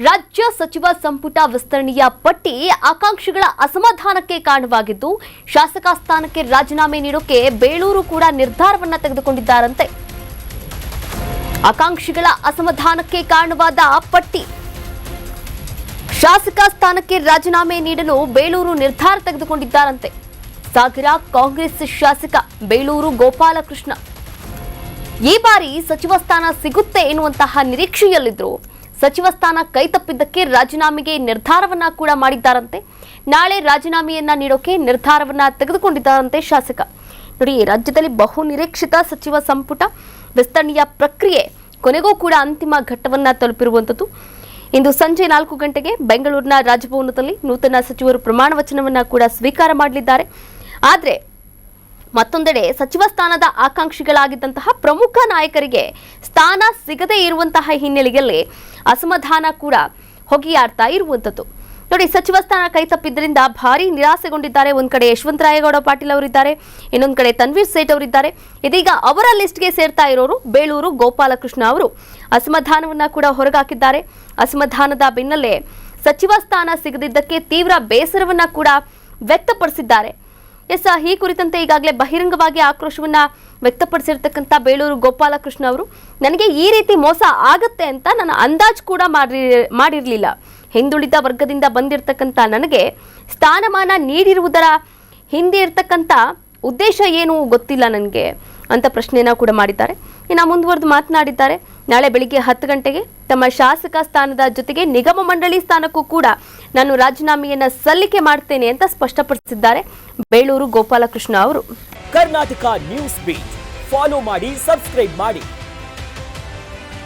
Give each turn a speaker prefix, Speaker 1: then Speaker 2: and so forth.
Speaker 1: ರಾಜ್ಯ ಸಚಿವ ಸಂಪುಟ ವಿಸ್ತರಣೆಯ ಪಟ್ಟಿ ಆಕಾಂಕ್ಷಿಗಳ ಅಸಮಾಧಾನಕ್ಕೆ ಕಾರಣವಾಗಿದ್ದು ಶಾಸಕ ಸ್ಥಾನಕ್ಕೆ ರಾಜೀನಾಮೆ ನೀಡೋಕೆ ಬೇಳೂರು ಕೂಡ ನಿರ್ಧಾರವನ್ನ ತೆಗೆದುಕೊಂಡಿದ್ದಾರಂತೆ. ಆಕಾಂಕ್ಷಿಗಳ ಅಸಮಾಧಾನಕ್ಕೆ ಕಾರಣವಾದ ಪಟ್ಟಿ ಶಾಸಕ ಸ್ಥಾನಕ್ಕೆ ರಾಜೀನಾಮೆ ನೀಡಲು ಬೇಳೂರು ನಿರ್ಧಾರ ತೆಗೆದುಕೊಂಡಿದ್ದಾರಂತೆ. ಸಾಗರ ಕಾಂಗ್ರೆಸ್ ಶಾಸಕ ಬೇಳೂರು ಗೋಪಾಲಕೃಷ್ಣ ಈ ಬಾರಿ ಸಚಿವ ಸ್ಥಾನ ಸಿಗುತ್ತೆ ಎನ್ನುವಂತಹ ನಿರೀಕ್ಷೆಯಲ್ಲಿದ್ರು. ಸಚಿವ ಸ್ಥಾನ ಕೈತಪ್ಪಿದ್ದಕ್ಕೆ ರಾಜೀನಾಮೆಗೆ ನಿರ್ಧಾರವನ್ನ ಕೂಡ ಮಾಡಿದ್ದಾರಂತೆ. ನಾಳೆ ರಾಜೀನಾಮೆಯನ್ನ ನೀಡೋಕೆ ನಿರ್ಧಾರವನ್ನ ತೆಗೆದುಕೊಂಡಿದ್ದಾರಂತೆ ಶಾಸಕ. ನೋಡಿ, ರಾಜ್ಯದಲ್ಲಿ ಬಹು ನಿರೀಕ್ಷಿತ ಸಚಿವ ಸಂಪುಟ ವಿಸ್ತರಣೆಯ ಪ್ರಕ್ರಿಯೆ ಕೊನೆಗೂ ಕೂಡ ಅಂತಿಮ ಘಟ್ಟವನ್ನ ತಲುಪಿರುವಂತದ್ದು. ಇಂದು ಸಂಜೆ 4 ಗಂಟೆಗೆ ಬೆಂಗಳೂರಿನ ರಾಜಭವನದಲ್ಲಿ ನೂತನ ಸಚಿವರು ಪ್ರಮಾಣ ವಚನವನ್ನ ಕೂಡ ಸ್ವೀಕಾರ ಮಾಡಲಿದ್ದಾರೆ. ಆದರೆ ಮತ್ತೊಂದೆಡೆ ಸಚಿವ ಸ್ಥಾನದ ಆಕಾಂಕ್ಷಿಗಳಾಗಿದ್ದಂತಹ ಪ್ರಮುಖ ನಾಯಕರಿಗೆ ಸ್ಥಾನ ಸಿಗದೇ ಇರುವಂತಹ ಹಿನ್ನೆಲೆಯಲ್ಲಿ ಅಸಮಾಧಾನ ಕೂಡ ಹೊಗೆಯಾಡ್ತಾ ಇರುವಂತದ್ದು. ನೋಡಿ, ಸಚಿವ ಸ್ಥಾನ ಕೈತಪ್ಪಿದ್ದರಿಂದ ಭಾರಿ ನಿರಾಸೆಗೊಂಡಿದ್ದಾರೆ. ಒಂದ್ ಕಡೆ ಯಶವಂತರಾಯಗೌಡ ಪಾಟೀಲ್ ಅವರಿದ್ದಾರೆ, ಇನ್ನೊಂದ್ ಕಡೆ ತನ್ವೀರ್ ಸೇಠ್ ಅವರಿದ್ದಾರೆ. ಇದೀಗ ಅವರ ಲಿಸ್ಟ್ಗೆ ಸೇರ್ತಾ ಇರೋರು ಬೇಳೂರು ಗೋಪಾಲಕೃಷ್ಣ ಅವರು ಅಸಮಾಧಾನವನ್ನ ಕೂಡ ಹೊರಗಾಕಿದ್ದಾರೆ. ಅಸಮಾಧಾನದ ಬೆನ್ನಲ್ಲೇ ಸಚಿವ ಸ್ಥಾನ ಸಿಗದಿದ್ದಕ್ಕೆ ತೀವ್ರ ಬೇಸರವನ್ನ ಕೂಡ ವ್ಯಕ್ತಪಡಿಸಿದ್ದಾರೆ. ಈ ಕುರಿತಂತೆ ಈಗಾಗಲೇ ಬಹಿರಂಗವಾಗಿ ಆಕ್ರೋಶವನ್ನ ವ್ಯಕ್ತಪಡಿಸಿರ್ತಕ್ಕಂಥ ಬೇಳೂರು ಗೋಪಾಲಕೃಷ್ಣ ಅವರು, ನನಗೆ ಈ ರೀತಿ ಮೋಸ ಆಗತ್ತೆ ಅಂತ ನಾನು ಅಂದಾಜು ಕೂಡ ಮಾಡಿರಲಿಲ್ಲ. ಹಿಂದುಳಿದ ವರ್ಗದಿಂದ ಬಂದಿರತಕ್ಕಂಥ ನನಗೆ ಸ್ಥಾನಮಾನ ನೀಡಿರುವುದರ ಹಿಂದೆ ಇರತಕ್ಕಂಥ ಉದ್ದೇಶ ಏನು ಗೊತ್ತಿಲ್ಲ ನನಗೆ ಅಂತ ಪ್ರಶ್ನೆಯನ್ನ ಕೂಡ ಮಾಡಿದ್ದಾರೆ. ಇನ್ನು ಮುಂದುವರೆದು ಮಾತನಾಡಿದ್ದಾರೆ. ನಾಳೆ ಬೆಳಿಗ್ಗೆ 10 ಗಂಟೆಗೆ ತಮ್ಮ ಶಾಸಕ ಸ್ಥಾನದ ಜೊತೆಗೆ ನಿಗಮ ಮಂಡಳಿ ಸ್ಥಾನಕ್ಕೂ ಕೂಡ ನಾನು ರಾಜೀನಾಮೆಯನ್ನ ಸಲ್ಲಿಕೆ ಮಾಡ್ತೇನೆ ಅಂತ ಸ್ಪಷ್ಟಪಡಿಸಿದ್ದಾರೆ ಬೇಳೂರು ಗೋಪಾಲಕೃಷ್ಣ ಅವರು.
Speaker 2: ಕರ್ನಾಟಕ ನ್ಯೂಸ್ ಬೀಟ್ ಫಾಲೋ ಮಾಡಿ, ಸಬ್ಸ್ಕ್ರೈಬ್ ಮಾಡಿ.